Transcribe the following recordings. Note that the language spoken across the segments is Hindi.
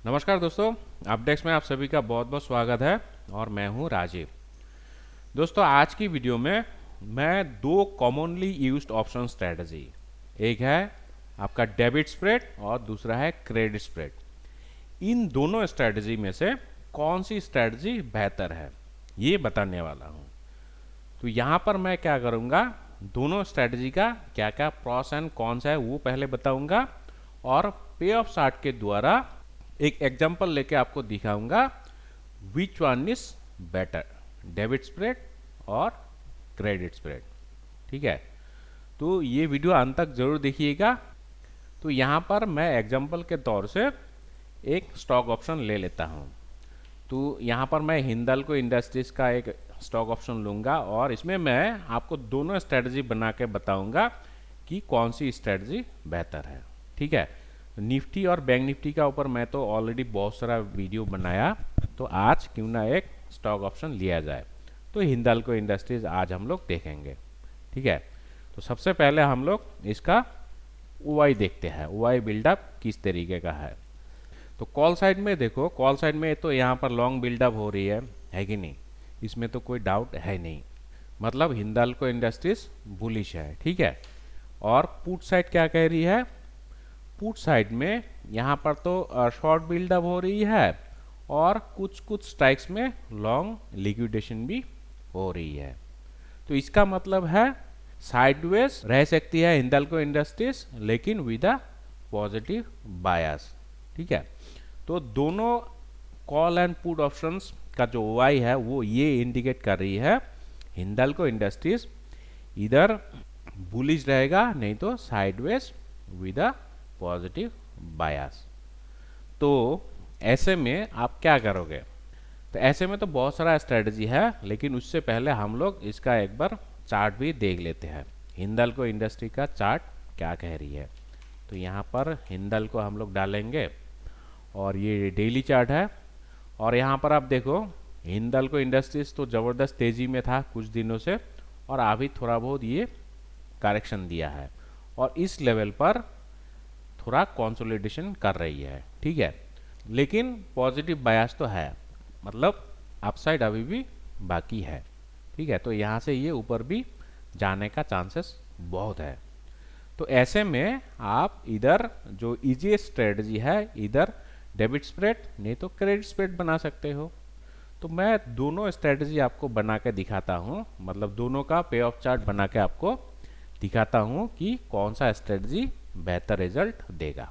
नमस्कार दोस्तों, अपडेक्स में आप सभी का बहुत बहुत स्वागत है और मैं हूं राजीव। दोस्तों, आज की वीडियो में मैं दो कॉमनली यूज्ड ऑप्शन स्ट्रेटजी, एक है आपका डेबिट स्प्रेड और दूसरा है क्रेडिट स्प्रेड, इन दोनों स्ट्रेटजी में से कौन सी स्ट्रेटजी बेहतर है ये बताने वाला हूं। तो यहाँ पर मैं क्या करूँगा, दोनों स्ट्रेटजी का क्या क्या प्रॉस एंड कॉन्स है वो पहले बताऊँगा और पे ऑफ चार्ट के द्वारा एक एग्जांपल लेके आपको दिखाऊंगा which one is better, debit spread और क्रेडिट स्प्रेड। ठीक है, तो ये वीडियो अंत तक जरूर देखिएगा। तो यहाँ पर मैं एग्जांपल के तौर से एक स्टॉक ऑप्शन ले लेता हूँ। तो यहाँ पर मैं हिंदाल्को इंडस्ट्रीज का एक स्टॉक ऑप्शन लूँगा और इसमें मैं आपको दोनों स्ट्रेटजी बना के बताऊँगा कि कौन सी स्ट्रेटजी बेहतर है। ठीक है, निफ्टी और बैंक निफ्टी का ऊपर मैं तो ऑलरेडी बहुत सारा वीडियो बनाया, तो आज क्यों ना एक स्टॉक ऑप्शन लिया जाए। तो हिंदाल्को इंडस्ट्रीज आज हम लोग देखेंगे। ठीक है, तो सबसे पहले हम लोग इसका ओआई देखते हैं, ओआई बिल्डअप किस तरीके का है। तो कॉल साइड में देखो, कॉल साइड में तो यहाँ पर लॉन्ग बिल्डअप हो रही है कि नहीं, इसमें तो कोई डाउट है नहीं, मतलब हिंदाल्को इंडस्ट्रीज बुलिश है। ठीक है, और पुट साइड क्या कह रही है, पुट साइड में यहाँ पर तो शॉर्ट बिल्डअप हो रही है और कुछ कुछ स्ट्राइक्स में लॉन्ग लिक्विडेशन भी हो रही है। तो इसका मतलब है साइडवेज रह सकती है हिंदाल्को इंडस्ट्रीज, लेकिन विद अ पॉजिटिव बायस। ठीक है, तो दोनों कॉल एंड पुट ऑप्शंस का जो ओआई है वो ये इंडिकेट कर रही है हिंदाल्को इंडस्ट्रीज इधर बुलिश रहेगा, नहीं तो साइडवेज विद अ पॉजिटिव बायस। तो ऐसे में आप क्या करोगे, तो ऐसे में तो बहुत सारा स्ट्रेटजी है, लेकिन उससे पहले हम लोग इसका एक बार चार्ट भी देख लेते हैं, हिंदाल्को इंडस्ट्री का चार्ट क्या कह रही है। तो यहाँ पर हिंदाल्को हम लोग डालेंगे और ये डेली चार्ट है और यहाँ पर आप देखो हिंदाल्को इंडस्ट्रीज तो ज़बरदस्त तेज़ी में था कुछ दिनों से और अभी थोड़ा बहुत ये करेक्शन दिया है और इस लेवल पर थोड़ा कंसोलिडेशन कर रही है। ठीक है, लेकिन पॉजिटिव बायस तो है, मतलब अपसाइड अभी भी बाकी है। ठीक है, तो यहाँ से ये ऊपर भी जाने का चांसेस बहुत है। तो ऐसे में आप इधर जो इजीएस्ट स्ट्रेटजी है, इधर डेबिट स्प्रेड नहीं तो क्रेडिट स्प्रेड बना सकते हो। तो मैं दोनों स्ट्रेटजी आपको बना के दिखाता हूँ, मतलब दोनों का पे ऑफ चार्ट बना के आपको दिखाता हूँ कि कौन सा स्ट्रेटजी बेहतर रिजल्ट देगा।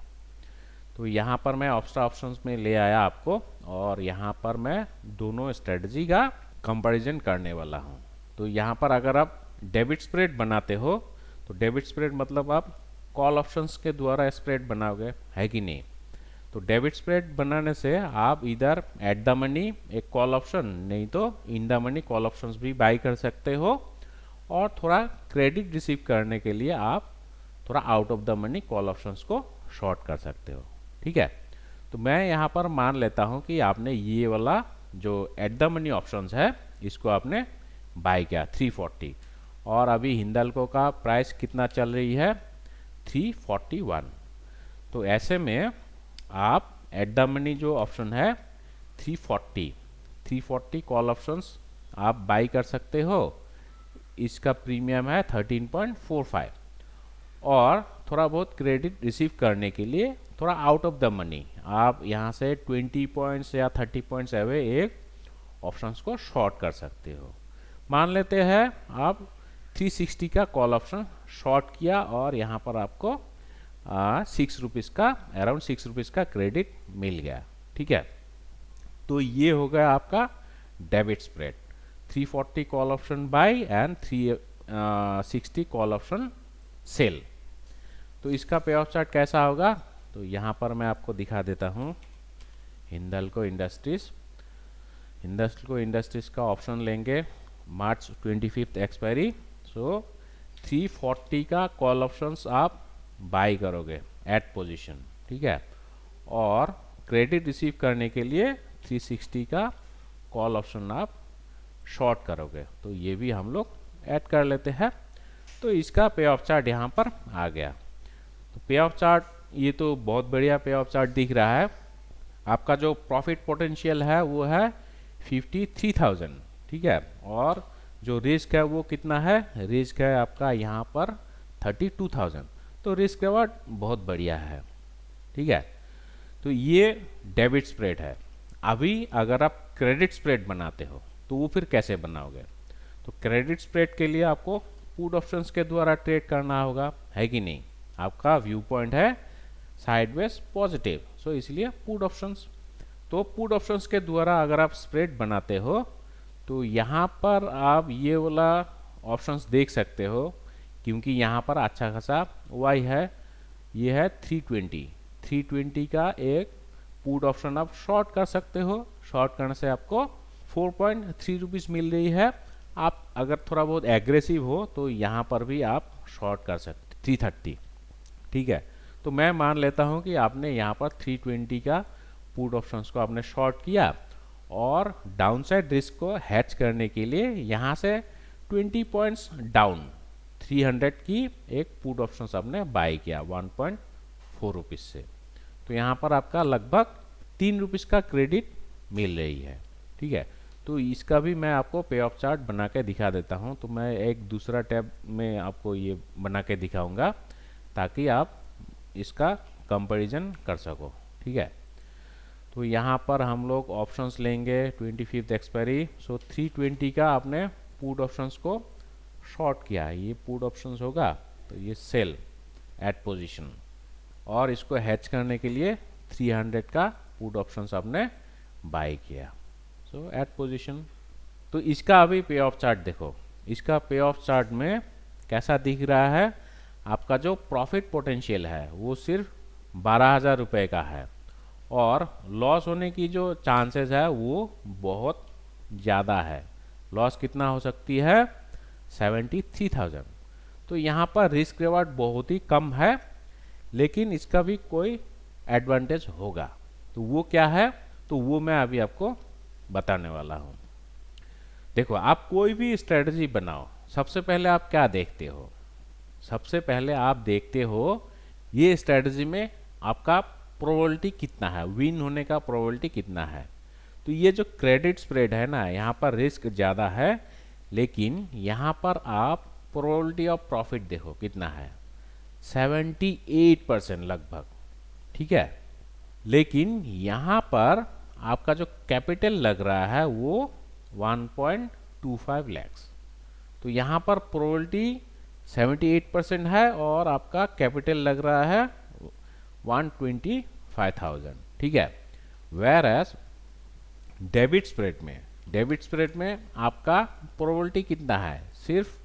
तो यहाँ पर मैं एक्स्ट्रा ऑप्शंस में ले आया आपको और यहाँ पर मैं दोनों स्ट्रेटजी का कंपैरिजन करने वाला हूँ। तो यहाँ पर अगर आप डेबिट स्प्रेड बनाते हो तो डेबिट स्प्रेड मतलब आप कॉल ऑप्शंस के द्वारा स्प्रेड बनाओगे, है कि नहीं। तो डेबिट स्प्रेड बनाने से आप इधर एट द मनी एक कॉल ऑप्शन नहीं तो in the money call options भी बाई कर सकते हो और थोड़ा क्रेडिट रिसीव करने के लिए आप थोड़ा out of the money call options को शॉर्ट कर सकते हो। ठीक है, तो मैं यहाँ पर मान लेता हूँ कि आपने ये वाला जो एट द मनी ऑप्शंस है इसको आपने बाय किया 340 और अभी हिंदाल्को का प्राइस कितना चल रही है 341। तो ऐसे में आप एट द मनी जो ऑप्शन है 340 कॉल ऑप्शंस आप बाई कर सकते हो। इसका प्रीमियम है 13.45 और थोड़ा बहुत क्रेडिट रिसीव करने के लिए थोड़ा आउट ऑफ द मनी आप यहाँ से 20 पॉइंट्स या 30 पॉइंट्स अवे एक ऑप्शंस को शॉर्ट कर सकते हो। मान लेते हैं आप 360 का कॉल ऑप्शन शॉर्ट किया और यहाँ पर आपको 6 रुपीज़ का अराउंड 6 रुपीज़ का क्रेडिट मिल गया। ठीक है, तो ये हो गया आपका debit spread, 340 call option buy and 360 call option sell. तो इसका पे ऑफ चार्ट कैसा होगा, तो यहाँ पर मैं आपको दिखा देता हूँ हिंदाल्को इंडस्ट्रीज का ऑप्शन लेंगे मार्च 25 एक्सपायरी। सो 340 का कॉल ऑप्शंस आप बाई करोगे एट पोजीशन। ठीक है, और क्रेडिट रिसीव करने के लिए 360 का कॉल ऑप्शन आप शॉर्ट करोगे। तो ये भी हम लोग ऐड कर लेते हैं। तो इसका पे ऑफ चार्ट यहाँ पर आ गया। तो पे ऑफ चार्ट ये तो बहुत बढ़िया पे ऑफ चार्ट दिख रहा है। आपका जो प्रॉफिट पोटेंशियल है वो है 53,000, ठीक है। और जो रिस्क है वो कितना है, रिस्क है आपका यहाँ पर 32,000। तो रिस्क रिवॉर्ड बहुत बढ़िया है, ठीक है। तो ये डेबिट स्प्रेड है। अभी अगर आप क्रेडिट स्प्रेड बनाते हो तो वो फिर कैसे बनाओगे? तो क्रेडिट स्प्रेड के लिए आपको पुट ऑप्शंस के द्वारा ट्रेड करना होगा, है कि नहीं। आपका व्यू पॉइंट है साइडवेज पॉजिटिव, सो इसलिए पुट ऑप्शंस। तो पुट ऑप्शंस के द्वारा अगर आप स्प्रेड बनाते हो तो यहाँ पर आप ये वाला ऑप्शंस देख सकते हो, क्योंकि यहाँ पर अच्छा खासा वाई है, ये है 320 का एक पुट ऑप्शन आप शॉर्ट कर सकते हो। शॉर्ट करने से आपको 4.3 रुपीज़ मिल रही है। आप अगर थोड़ा बहुत एग्रेसिव हो तो यहाँ पर भी आप शॉर्ट कर सकते 330, ठीक है। तो मैं मान लेता हूँ कि आपने यहाँ पर 320 का पुट ऑप्शंस को आपने शॉर्ट किया और डाउनसाइड रिस्क को हैच करने के लिए यहाँ से 20 पॉइंट्स डाउन 300 की एक पुट ऑप्शंस आपने बाय किया 1.4 रुपीज़ से। तो यहाँ पर आपका लगभग 3 रुपीज़ का क्रेडिट मिल रही है, ठीक है। तो इसका भी मैं आपको पे ऑफ चार्ट बना के दिखा देता हूँ। तो मैं एक दूसरा टैब में आपको ये बना के दिखाऊंगा ताकि आप इसका कंपैरिजन कर सको, ठीक है। तो यहाँ पर हम लोग ऑप्शंस लेंगे 25th एक्सपायरी। सो 320 का आपने पुट ऑप्शंस को शॉर्ट किया, ये पुट ऑप्शंस होगा, तो ये सेल एट पोजीशन, और इसको हैच करने के लिए 300 का पुट ऑप्शंस आपने बाय किया, सो एट पोजीशन। तो इसका अभी पे ऑफ चार्ट देखो, इसका पे ऑफ चार्ट में कैसा दिख रहा है। आपका जो प्रॉफिट पोटेंशियल है वो सिर्फ 12,000 रुपये का है और लॉस होने की जो चांसेस है वो बहुत ज़्यादा है। लॉस कितना हो सकती है, 73,000। तो यहाँ पर रिस्क रिवार्ड बहुत ही कम है, लेकिन इसका भी कोई एडवांटेज होगा। तो वो क्या है, तो वो मैं अभी आपको बताने वाला हूँ। देखो, आप कोई भी स्ट्रेटजी बनाओ, सबसे पहले आप क्या देखते हो, सबसे पहले आप देखते हो ये स्ट्रेटजी में आपका प्रोबेबिलिटी कितना है, विन होने का प्रोबेबिलिटी कितना है। तो ये जो क्रेडिट स्प्रेड है ना, यहाँ पर रिस्क ज़्यादा है, लेकिन यहाँ पर आप प्रोबेबिलिटी ऑफ प्रॉफिट देखो कितना है, 78% लगभग, ठीक है। लेकिन यहाँ पर आपका जो कैपिटल लग रहा है वो 1.25 lakhs। तो यहाँ पर प्रोबेबिलिटी 78% है और आपका कैपिटल लग रहा है 125,000, ठीक है। वेयर एज डेबिट स्प्रेड में आपका प्रोबेबिलिटी कितना है, सिर्फ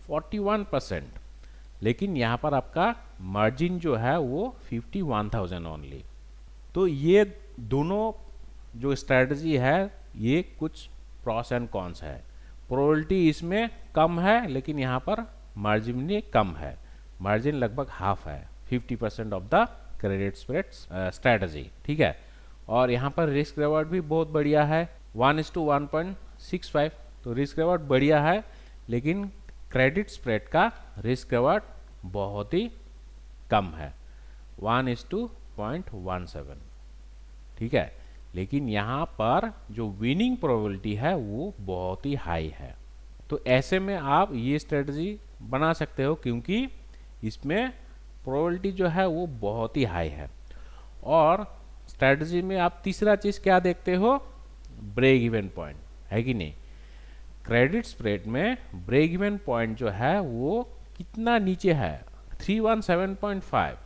41%, लेकिन यहाँ पर आपका मार्जिन जो है वो 51,000 ओनली। तो ये दोनों जो स्ट्रेटजी है ये कुछ प्रॉस एंड कॉन्स है। प्रोबेबिलिटी इसमें कम है, लेकिन यहाँ पर मार्जिन भी कम है, मार्जिन लगभग हाफ है, 50% of the credit spread strategy, ठीक है। और यहाँ पर रिस्क रिवॉर्ड भी बहुत बढ़िया है, 1:1.65। तो रिस्क रिवॉर्ड बढ़िया है, लेकिन क्रेडिट स्प्रेड का रिस्क रिवॉर्ड बहुत ही कम है, 1:0.17, ठीक है। लेकिन यहाँ पर जो विनिंग प्रोबेबिलिटी है वो बहुत ही हाई है। तो ऐसे में आप ये स्ट्रेटजी बना सकते हो, क्योंकि इसमें प्रोबेबिलिटी जो है वो बहुत ही हाई है। और स्ट्रेटजी में आप तीसरा चीज़ क्या देखते हो, ब्रेक इवन पॉइंट, है कि नहीं। क्रेडिट स्प्रेड में ब्रेक इवन पॉइंट जो है वो कितना नीचे है, 317.5।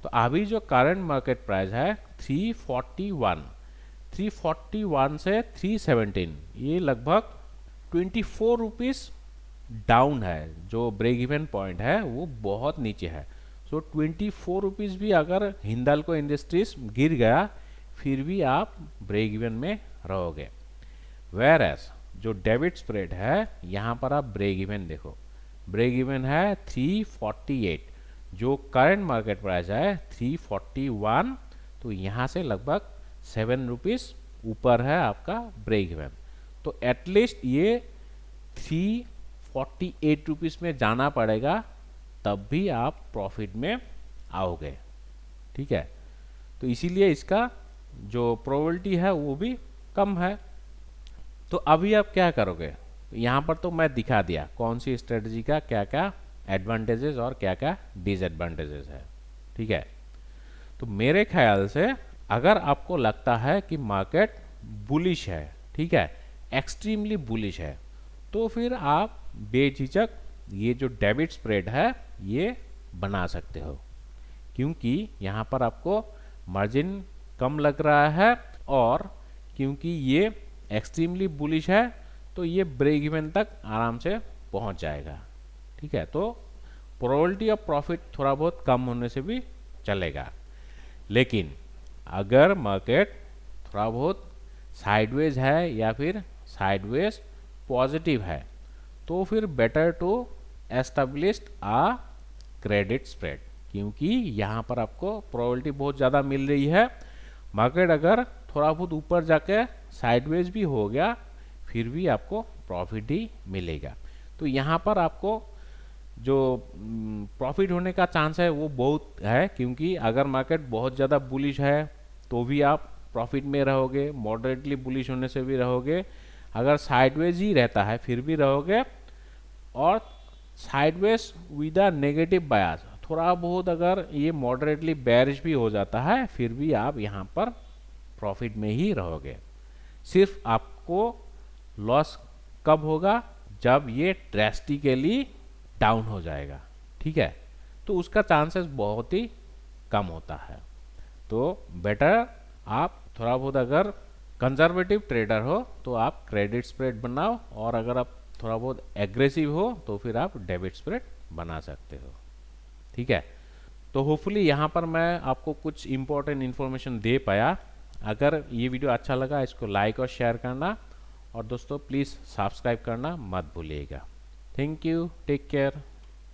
तो अभी जो करंट मार्केट प्राइस है 341 से 317, ये लगभग 24 रुपीज़ डाउन है। जो ब्रेक इवन पॉइंट है वो बहुत नीचे है। सो 24 रुपीज़ भी अगर हिंदाल्को इंडस्ट्रीज गिर गया फिर भी आप ब्रेक इवन में रहोगे। वेयर एज जो डेबिट स्प्रेड है यहाँ पर आप ब्रेक इवन देखो, ब्रेक इवन है 348, जो करंट मार्केट प्राइस है 341। तो यहाँ से लगभग 7 रुपीज़ ऊपर है आपका ब्रेक इवन। तो एटलीस्ट ये 348 रुपीज़ में जाना पड़ेगा, तब भी आप प्रॉफिट में आओगे, ठीक है। तो इसीलिए इसका जो प्रोबेबिलिटी है वो भी कम है। तो अभी आप क्या करोगे, यहाँ पर तो मैं दिखा दिया कौन सी स्ट्रेटजी का क्या क्या एडवांटेजेस और क्या क्या डिसएडवांटेजेस है, ठीक है। तो मेरे ख्याल से अगर आपको लगता है कि मार्केट बुलिश है, ठीक है, एक्सट्रीमली बुलिश है, तो फिर आप बेझिझक ये जो डेबिट स्प्रेड है ये बना सकते हो, क्योंकि यहाँ पर आपको मार्जिन कम लग रहा है और क्योंकि ये एक्सट्रीमली बुलिश है तो ये ब्रेक इवन तक आराम से पहुँच जाएगा, ठीक है। तो प्रोबेबिलिटी ऑफ प्रॉफिट थोड़ा बहुत कम होने से भी चलेगा, लेकिन अगर मार्केट थोड़ा बहुत साइडवेज है या फिर साइडवेज पॉजिटिव है तो फिर better to establish a credit spread, क्योंकि यहाँ पर आपको प्रोबेबिलिटी बहुत ज़्यादा मिल रही है। मार्केट अगर थोड़ा बहुत ऊपर जाके साइडवेज भी हो गया फिर भी आपको प्रॉफिट ही मिलेगा। तो यहाँ पर आपको जो प्रॉफिट होने का चांस है वो बहुत है, क्योंकि अगर मार्केट बहुत ज़्यादा बुलिश है तो भी आप प्रॉफिट में रहोगे, मॉडरेटली बुलिश होने से भी रहोगे, अगर साइडवेज ही रहता है फिर भी रहोगे, और साइडवेज विद अ नेगेटिव बायस थोड़ा बहुत अगर ये मॉडरेटली बेरिश भी हो जाता है फिर भी आप यहाँ पर प्रॉफिट में ही रहोगे। सिर्फ आपको लॉस कब होगा, जब ये ड्रेस्टिकली डाउन हो जाएगा, ठीक है, तो उसका चांसेस बहुत ही कम होता है। तो बेटर आप थोड़ा बहुत अगर कंजर्वेटिव ट्रेडर हो तो आप क्रेडिट स्प्रेड बनाओ, और अगर आप थोड़ा बहुत एग्रेसिव हो तो फिर आप डेबिट स्प्रेड बना सकते हो, ठीक है। तो होपफुली यहाँ पर मैं आपको कुछ इंपॉर्टेंट इन्फॉर्मेशन दे पाया। अगर ये वीडियो अच्छा लगा इसको लाइक और शेयर करना, और दोस्तों प्लीज़ सब्सक्राइब करना मत भूलिएगा। Thank you, take care.